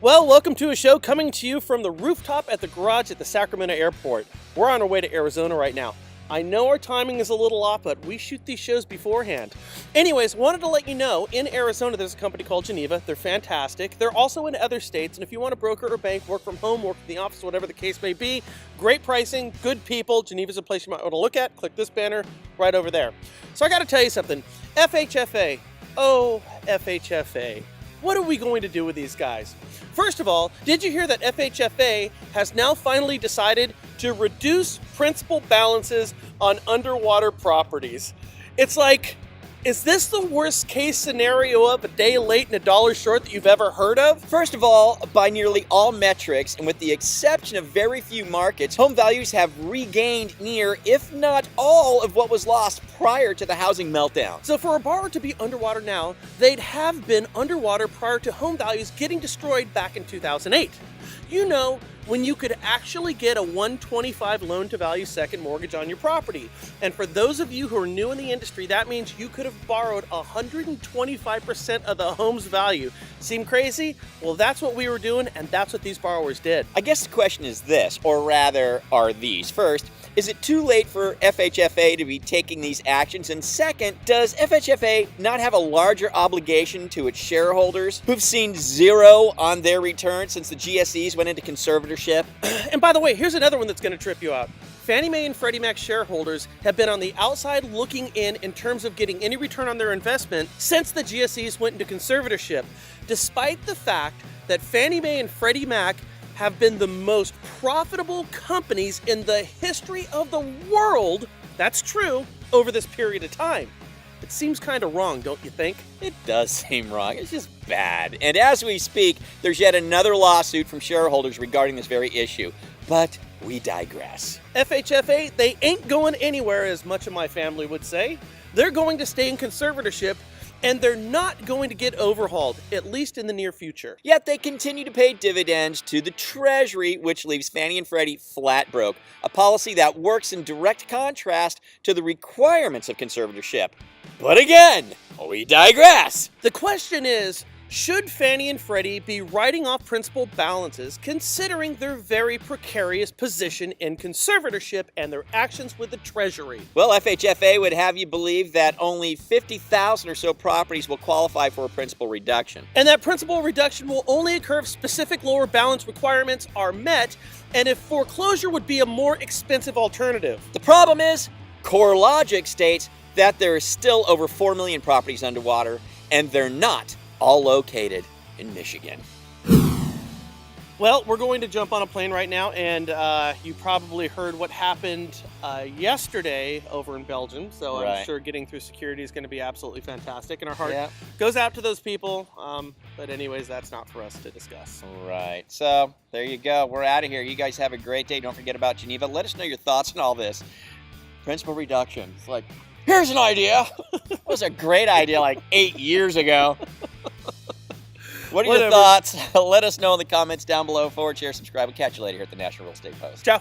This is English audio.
Well, welcome to a show coming to you from the rooftop at the garage at the Sacramento airport. We're on our way to Arizona right now. I know our timing is a little off, but we shoot these shows beforehand. Anyways, wanted to let you know, in Arizona, there's a company called Geneva. They're fantastic. They're also in other states, and if you want to broker or bank, work from home, work in the office, whatever the case may be, great pricing, good people. Geneva's a place you might want to look at. Click this banner right over there. So I got to tell you something. FHFA. Oh, FHFA. What are we going to do with these guys? First of all, did you hear that FHFA has now finally decided to reduce principal balances on underwater properties? It's like, is this the worst case scenario of a day late and a dollar short that you've ever heard of? First of all, by nearly all metrics, and with the exception of very few markets, home values have regained near, if not all, of what was lost prior to the housing meltdown. So for a borrower to be underwater now, they'd have been underwater prior to home values getting destroyed back in 2008. You know, when you could actually get a 125 loan-to-value second mortgage on your property. And for those of you who are new in the industry, that means you could have borrowed 125% of the home's value. Seem crazy? Well, that's what we were doing, and that's what these borrowers did. I guess the question is this, or rather are these. First, is it too late for FHFA to be taking these actions? And second, does FHFA not have a larger obligation to its shareholders who've seen zero on their return since the GSEs went into conservatorship? And by the way, here's another one that's going to trip you out. Fannie Mae and Freddie Mac shareholders have been on the outside looking in terms of getting any return on their investment since the GSEs went into conservatorship, despite the fact that Fannie Mae and Freddie Mac have been the most profitable companies in the history of the world, that's true, over this period of time. It seems kind of wrong, don't you think? It does seem wrong. It's just bad. And as we speak, there's yet another lawsuit from shareholders regarding this very issue. But we digress. FHFA, they ain't going anywhere, as much of my family would say. They're going to stay in conservatorship, and they're not going to get overhauled, at least in the near future. Yet they continue to pay dividends to the Treasury, which leaves Fannie and Freddie flat broke, a policy that works in direct contrast to the requirements of conservatorship. But again, we digress. The question is, should Fannie and Freddie be writing off principal balances considering their very precarious position in conservatorship and their actions with the Treasury? Well, FHFA would have you believe that only 50,000 or so properties will qualify for a principal reduction. And that principal reduction will only occur if specific lower balance requirements are met and if foreclosure would be a more expensive alternative. The problem is, core logic states that there is still over 4 million properties underwater, and they're not all located in Michigan. Well, we're going to jump on a plane right now, and you probably heard what happened yesterday over in Belgium, so Right. I'm sure getting through security is going to be absolutely fantastic, and our heart goes out to those people, but anyways, that's not for us to discuss. Right, so there you go. We're out of here. You guys have a great day. Don't forget about Geneva. Let us know your thoughts on all this. Principal reduction. It's like, here's an idea. It was a great idea like 8 years ago. What are your thoughts? Let us know in the comments down below. Forward, share, subscribe. We'll catch you later here at the National Real Estate Post. Ciao.